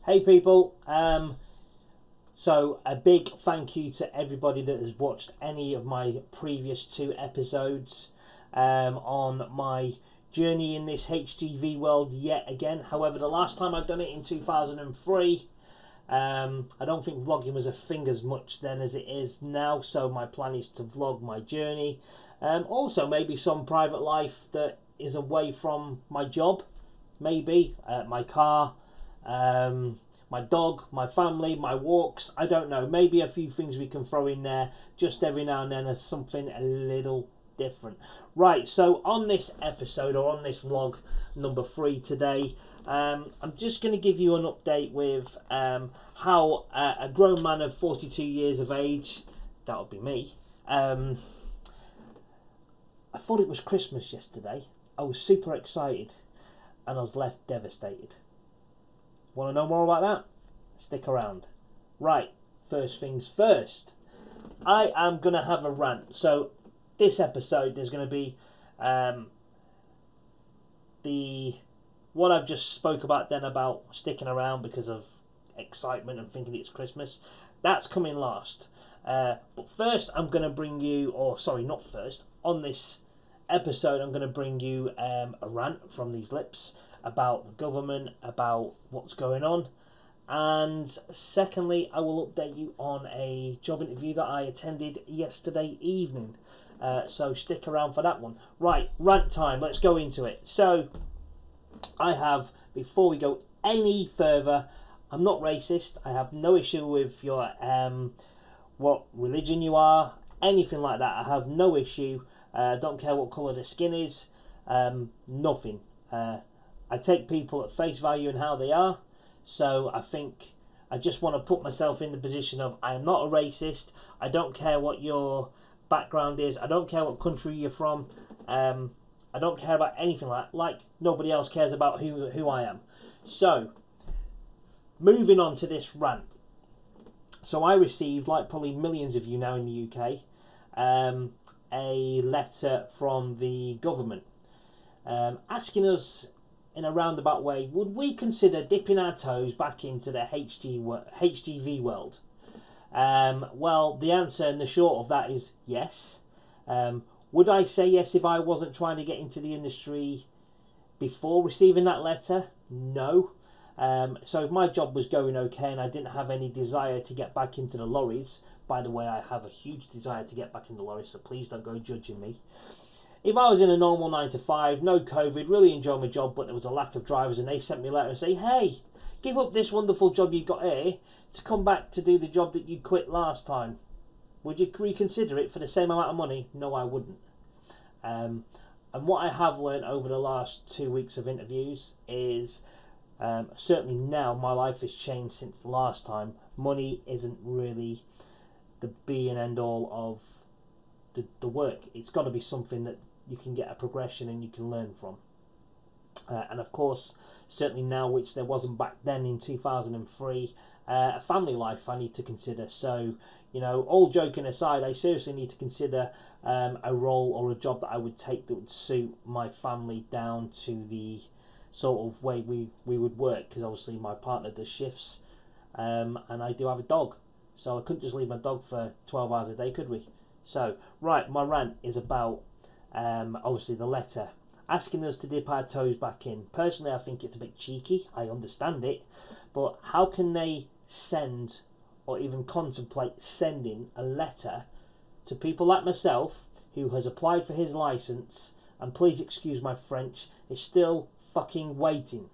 Hey people, so a big thank you to everybody that has watched any of my previous 2 episodes on my journey in this HGV world yet again. However, the last time I'd done it in 2003, I don't think vlogging was a thing as much then as it is now, so my plan is to vlog my journey. Also maybe some private life that is away from my job, maybe my car, my dog, my family, my walks. I don't know, maybe a few things we can throw in there just every now and then as something a little different. Right, so on this episode, or on this vlog number 3 today, I'm just going to give you an update with how a grown man of 42 years of age, that would be me, I thought it was Christmas yesterday. I was super excited and I was left devastated. Want to know more about that? Stick around. Right, first things first. I am going to have a rant. So this episode, there's going to be what I've just spoke about then about sticking around because of excitement and thinking it's Christmas. That's coming last. But first, I'm going to bring you, or sorry, not first, on this episode, I'm going to bring you a rant from these lips about the government, about what's going on. And secondly, I will update you on a job interview that I attended yesterday evening. So stick around for that one. Right, rant time, let's go into it. So I have, before we go any further, I'm not racist. I have no issue with your what religion you are, anything like that. I have no issue. Don't care what colour the skin is, nothing. I take people at face value and how they are. So I think I just want to put myself in the position of I am not a racist. I don't care what your background is. I don't care what country you're from. I don't care about anything like nobody else cares about who I am. So moving on to this rant. So I received, like probably millions of you now in the UK, a letter from the government asking us in a roundabout way, would we consider dipping our toes back into the HGV world? Well, the answer and the short of that is yes. Would I say yes if I wasn't trying to get into the industry before receiving that letter? No. So if my job was going okay and I didn't have any desire to get back into the lorries, by the way, I have a huge desire to get back in the lorries, so please don't go judging me. If I was in a normal 9 to 5, no COVID, really enjoyed my job, but there was a lack of drivers and they sent me a letter and say, hey, give up this wonderful job you got here to come back to do the job that you quit last time. Would you reconsider it for the same amount of money? No, I wouldn't. And what I have learned over the last 2 weeks of interviews is certainly now my life has changed since the last time. Money isn't really the be and end all of the work. It's got to be something that you can get a progression and you can learn from. And of course, certainly now, which there wasn't back then in 2003, a family life I need to consider. So, you know, all joking aside, I seriously need to consider a role or a job that I would take that would suit my family down to the sort of way we would work, because obviously my partner does shifts and I do have a dog. So I couldn't just leave my dog for 12 hours a day, could we? So, right, my rant is about, obviously, the letter asking us to dip our toes back in. Personally, I think it's a bit cheeky. I understand it. But how can they send or even contemplate sending a letter to people like myself who has applied for his licence and, please excuse my French, is still fucking waiting?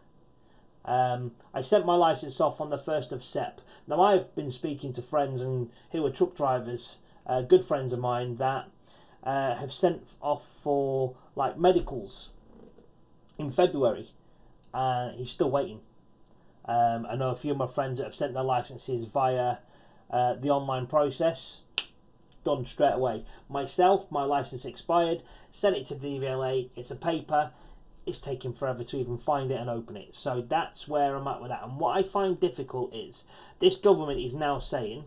I sent my licence off on the 1st of Sep. Now, I've been speaking to friends who are truck drivers, good friends of mine, that have sent off for like medicals in February. He's still waiting. I know a few of my friends that have sent their licenses via the online process. Done straight away. Myself, my license expired, sent it to DVLA. It's a paper. It's taking forever to even find it and open it. So that's where I'm at with that. And what I find difficult is this government is now saying,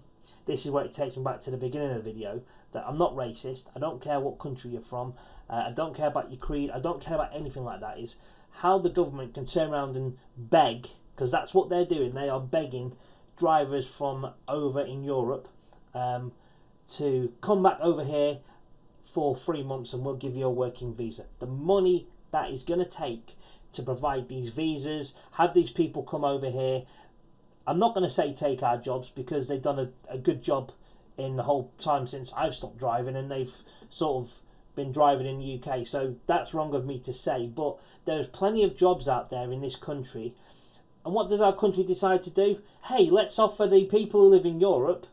this is where it takes me back to the beginning of the video, that I'm not racist. I don't care what country you're from. I don't care about your creed. I don't care about anything like that. Is how the government can turn around and beg because that's what they're doing. They are begging drivers from over in Europe to come back over here for 3 months and we'll give you a working visa. The money that is going to take to provide these visas, have these people come over here. I'm not going to say take our jobs, because they've done a good job in the whole time since I've stopped driving, and they've sort of been driving in the UK, so that's wrong of me to say, but there's plenty of jobs out there in this country. And what does our country decide to do? Hey, let's offer the people who live in Europe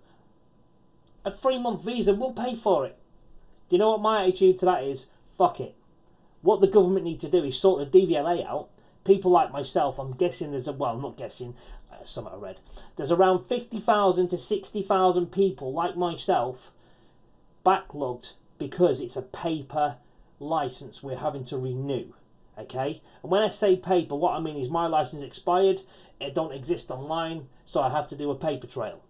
a 3-month visa, we'll pay for it. Do you know what my attitude to that is? Fuck it. What the government need to do is sort the DVLA out. People like myself, I'm guessing there's a, well, not guessing, something I read. There's around 50,000 to 60,000 people like myself backlogged because it's a paper license we're having to renew. Okay? And when I say paper, what I mean is my license expired, it don't exist online, so I have to do a paper trail.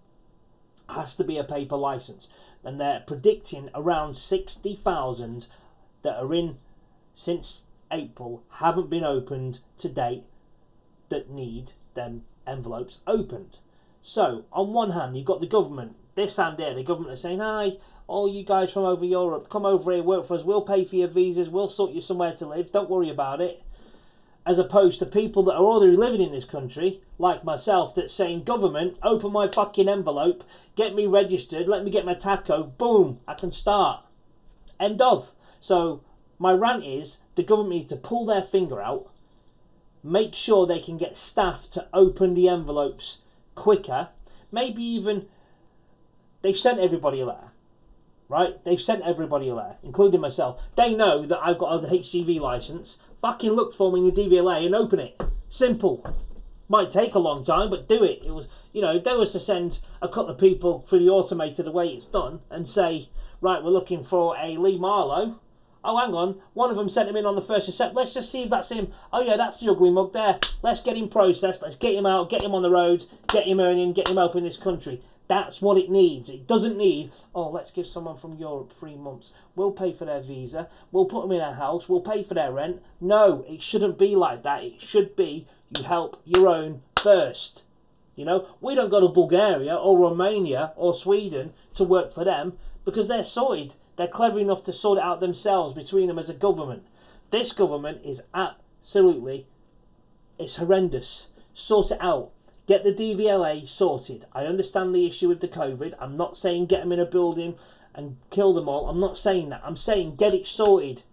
It has to be a paper license. And they're predicting around 60,000 that are in since April, haven't been opened to date, that need them envelopes opened. So on one hand you've got the government, this hand there, the government is saying, hi, all you guys from over Europe, come over here, work for us, we'll pay for your visas, we'll sort you somewhere to live, don't worry about it. As opposed to people that are already living in this country, like myself, that's saying, government, open my fucking envelope, get me registered, let me get my taco, boom, I can start. End of. So my rant is, the government needs to pull their finger out, make sure they can get staff to open the envelopes quicker. Maybe even, they've sent everybody a letter, right? They've sent everybody a letter, including myself. They know that I've got a HGV licence. Fucking look for me in the DVLA and open it. Simple. Might take a long time, but do it. It was, you know, if they was to send a couple of people through the automator the way it's done and say, right, we're looking for a Lee Marlowe. Oh, hang on, one of them sent him in on the 1st of September. Let's just see if that's him. Oh yeah, that's the ugly mug there. Let's get him processed. Let's get him out, get him on the roads, get him earning, get him open this country. That's what it needs. It doesn't need, oh, let's give someone from Europe 3 months. We'll pay for their visa. We'll put them in a house. We'll pay for their rent. No, it shouldn't be like that. It should be you help your own first. You know, we don't go to Bulgaria or Romania or Sweden to work for them because they're sorted. They're clever enough to sort it out themselves between them as a government. This government is absolutely, it's horrendous. Sort it out. Get the DVLA sorted. I understand the issue with the COVID. I'm not saying get them in a building and kill them all. I'm not saying that. I'm saying get it sorted.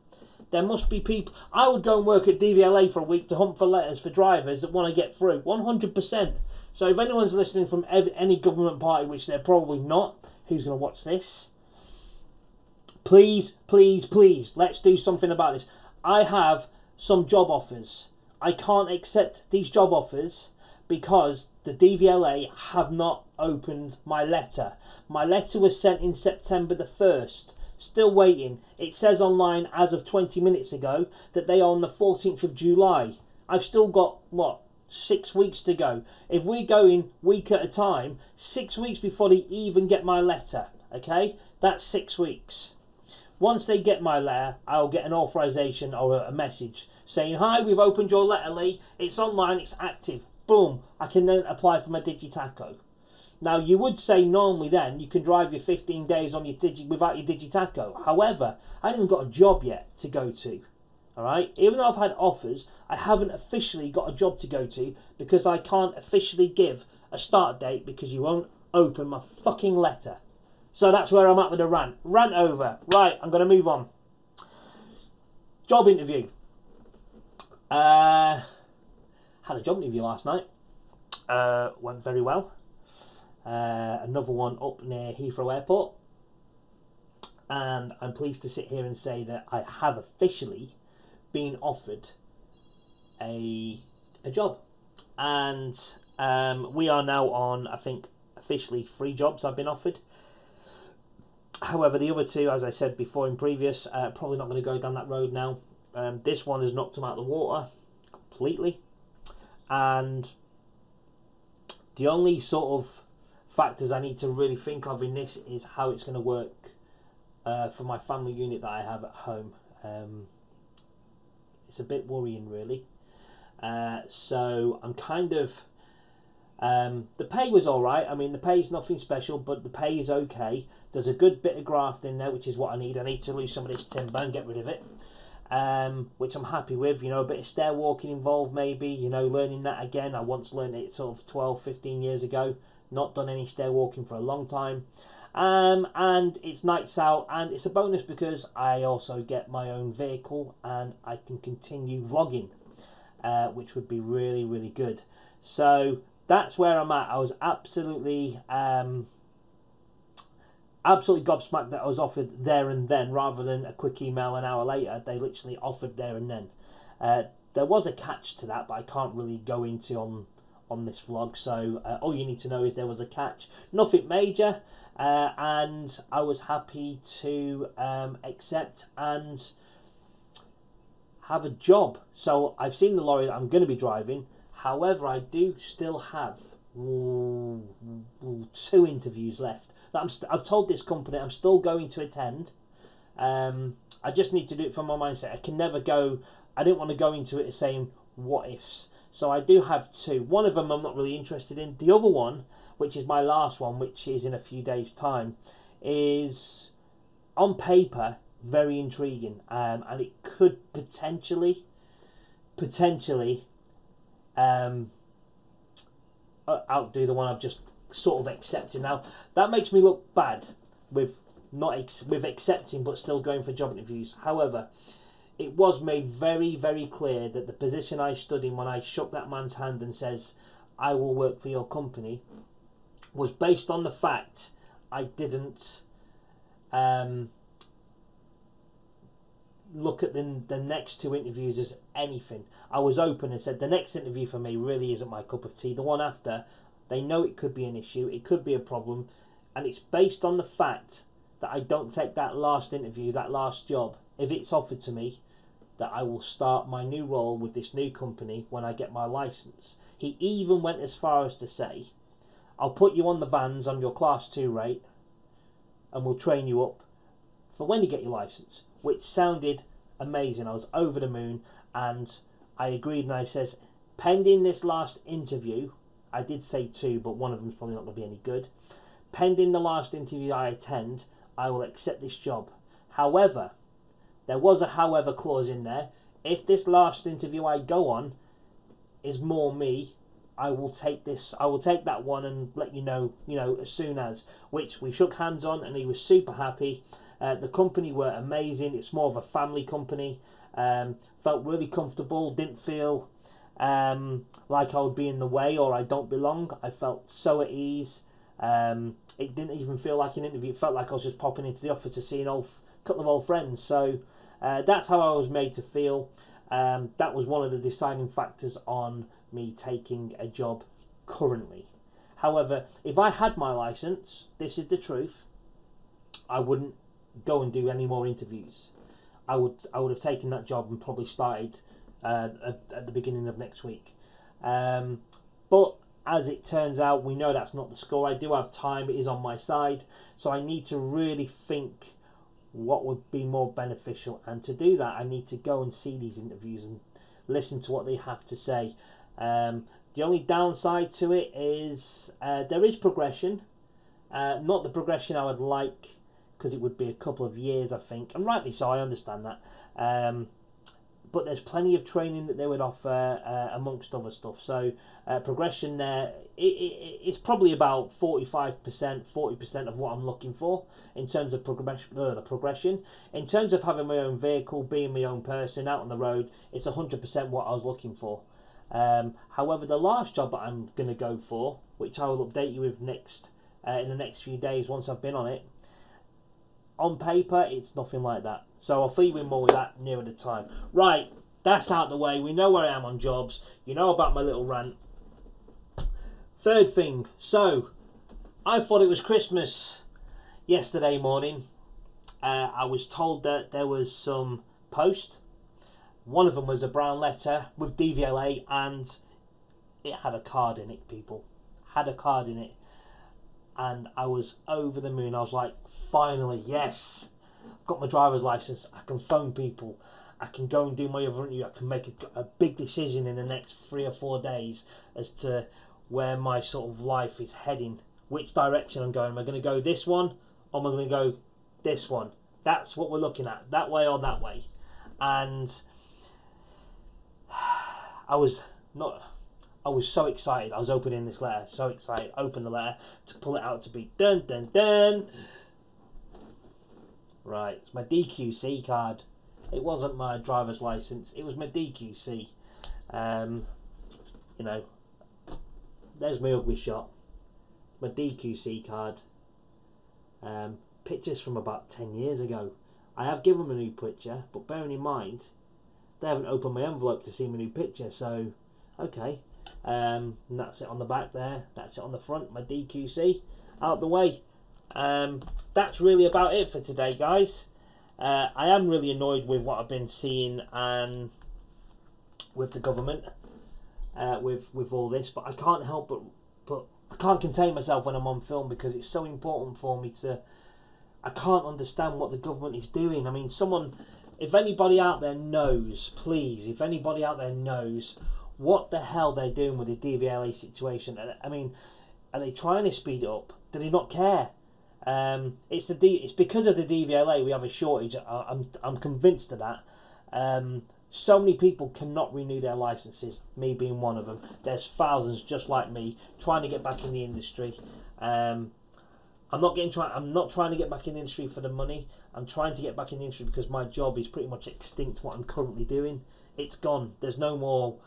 There must be people. I would go and work at DVLA for a week to hunt for letters for drivers that want to get through. 100%. So if anyone's listening from any government party, which they're probably not, who's going to watch this? Please, please, please, let's do something about this. I have some job offers. I can't accept these job offers because the DVLA have not opened my letter. My letter was sent in September the 1st. Still waiting. It says online as of 20 minutes ago that they are on the 14th of July. I've still got, what, 6 weeks to go. If we're going week at a time, 6 weeks before they even get my letter, okay? That's 6 weeks. Once they get my letter, I'll get an authorization or a message saying, hi, we've opened your letter, Lee. It's online, it's active. Boom. I can then apply for my Digitaco. Now, you would say normally then you can drive your 15 days on your without your Digitaco. However, I haven't even got a job yet to go to. Alright? Even though I've had offers, I haven't officially got a job to go to because I can't officially give a start date because you won't open my fucking letter. So that's where I'm at with the rant. Rant over. Right, I'm going to move on. Job interview. Had a job interview last night. Went very well. Another one up near Heathrow Airport. And I'm pleased to sit here and say that I have officially been offered a job. And we are now on, I think, officially 3 jobs I've been offered. However, the other 2, as I said before in previous, probably not going to go down that road now. This one has knocked them out of the water completely. And the only sort of factors I need to really think of in this is how it's going to work for my family unit that I have at home. It's a bit worrying, really. So I'm kind of... the pay was alright. I mean, the pay's nothing special, but the pay is okay. There's a good bit of graft in there, which is what I need. I need to lose some of this timber and get rid of it, which I'm happy with. You know, a bit of stair walking involved maybe, you know, learning that again. I once learned it sort of 12, 15 years ago. Not done any stair walking for a long time. And it's nights out, and it's a bonus because I also get my own vehicle and I can continue vlogging, which would be really, really good. So that's where I'm at. I was absolutely gobsmacked that I was offered there and then rather than a quick email an hour later. They literally offered there and then. There was a catch to that, but I can't really go into on this vlog. So all you need to know is there was a catch. Nothing major, and I was happy to accept and have a job. So I've seen the lorry that I'm going to be driving. However, I do still have 2 interviews left that I've told this company I'm still going to attend. I just need to do it from my mindset. I can never go... I didn't want to go into it saying what ifs. So I do have 2. One of them I'm not really interested in. The other one, which is my last one, which is in a few days' time, is on paper very intriguing, and it could potentially outdo the one I've just sort of accepted. Now that makes me look bad with with accepting but still going for job interviews. However, it was made very, very clear that the position I stood in when I shook that man's hand and says, I will work for your company, was based on the fact I didn't look at the next 2 interviews as anything. I was open and said the next interview for me really isn't my cup of tea. The one after, they know it could be an issue, it could be a problem, and it's based on the fact that I don't take that last interview, that last job, if it's offered to me, that I will start my new role with this new company when I get my license. He even went as far as to say, I'll put you on the vans on your class 2 rate and we'll train you up for when you get your license, which sounded amazing. I was over the moon, and I agreed, and I says, pending this last interview, I did say 2, but one of them is probably not going to be any good. Pending the last interview I attend, I will accept this job. However, there was a however clause in there. If this last interview I go on is more me, I will take this. I will take that one and let you know, as soon as. Which we shook hands on, and he was super happy. The company were amazing. It's more of a family company. Felt really comfortable. Didn't feel like I would be in the way or I don't belong. I felt so at ease. It didn't even feel like an interview. It felt like I was just popping into the office to see a couple of old friends. So that's how I was made to feel. That was one of the deciding factors on me taking a job currently. However, if I had my license, this is the truth, I wouldn't go and do any more interviews. I would have taken that job and probably started at the beginning of next week. But as it turns out, we know that's not the score. I do have time. It is on my side. So I need to really think what would be more beneficial. And to do that, I need to go and see these interviews and listen to what they have to say. The only downside to it is there is progression. Not the progression I would like, because it would be a couple of years, I think. And rightly so, I understand that. But there's plenty of training that they would offer amongst other stuff. So progression there, it's probably about 45%, 40% of what I'm looking for in terms of progression. In terms of having my own vehicle, being my own person out on the road, it's 100% what I was looking for. However, the last job that I'm going to go for, which I will update you with in the next few days once I've been on it, on paper, it's nothing like that. So I'll fill you in more with that nearer the time. Right, that's out the way. We know where I am on jobs. You know about my little rant. Third thing. So, I thought it was Christmas yesterday morning. I was told that there was some post. One of them was a brown letter with DVLA, and it had a card in it, people. Had a card in it. And I was over the moon. I was like, finally, yes, got my driver's license. I can phone people. I can go and do my other interview. I can make a big decision in the next 3 or 4 days as to where my sort of life is heading, which direction I'm going. Am I going to go this one, or am I going to go this one? That's what we're looking at, that way or that way. And I was so excited. I was opening this letter, so excited. Open the letter to pull it out to be dun dun dun. Right, it's my DQC card. It wasn't my driver's license. It was my DQC. You know, there's my ugly shot. My DQC card. Pictures from about 10 years ago. I have given them a new picture, but bearing in mind, they haven't opened my envelope to see my new picture. So, okay. And that's it on the back there. That's it on the front. My DQC out the way. That's really about it for today, guys. I am really annoyed with what I've been seeing and with the government, with all this, but I can't help but I can't contain myself when I'm on film, because it's so important for me to. I can't understand what the government is doing. I mean, if anybody out there knows, please, if anybody out there knows what the hell they're doing with the DVLA situation. I mean, are they trying to speed it up? Do they not care? It's because of the DVLA we have a shortage. I'm convinced of that. So many people cannot renew their licenses, me being one of them. There's thousands just like me trying to get back in the industry. I'm not trying to get back in the industry for the money. I'm trying to get back in the industry because my job is pretty much extinct. What I'm currently doing, it's gone. There's no more.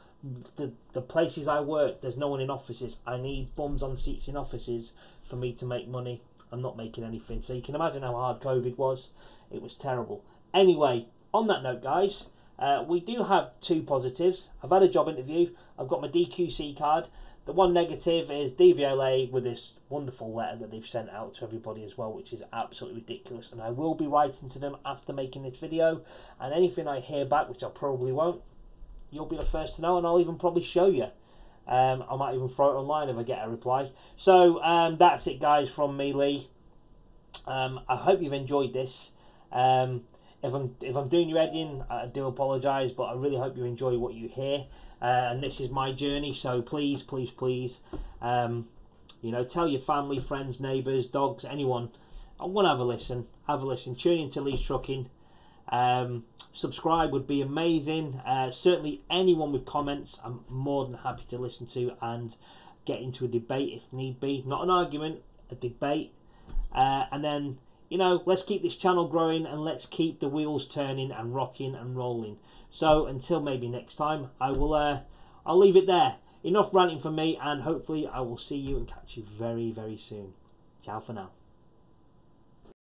The places I work, there's no one in offices. I need bums on seats in offices for me to make money. I'm not making anything. So you can imagine how hard COVID was. It was terrible. Anyway, on that note, guys, we do have 2 positives. I've had a job interview. I've got my DQC card. The one negative is DVLA with this wonderful letter that they've sent out to everybody as well, which is absolutely ridiculous. And I will be writing to them after making this video. And anything I hear back, which I probably won't, you'll be the first to know, and I'll even probably show you. I might even throw it online if I get a reply. So that's it, guys, from me, Lee. I hope you've enjoyed this. If I'm doing your editing, I do apologise, but I really hope you enjoy what you hear. And this is my journey, so please, please, please, you know, tell your family, friends, neighbours, dogs, anyone. I want to have a listen. Have a listen. Tune into Lee's Trucking. Subscribe would be amazing. Certainly anyone with comments, I'm more than happy to listen to and get into a debate if need be. Not an argument, a debate. And then, you know, let's keep this channel growing and let's keep the wheels turning and rocking and rolling. So until maybe next time, I'll leave it there. Enough ranting from me, and hopefully I will see you and catch you very, very soon. Ciao for now.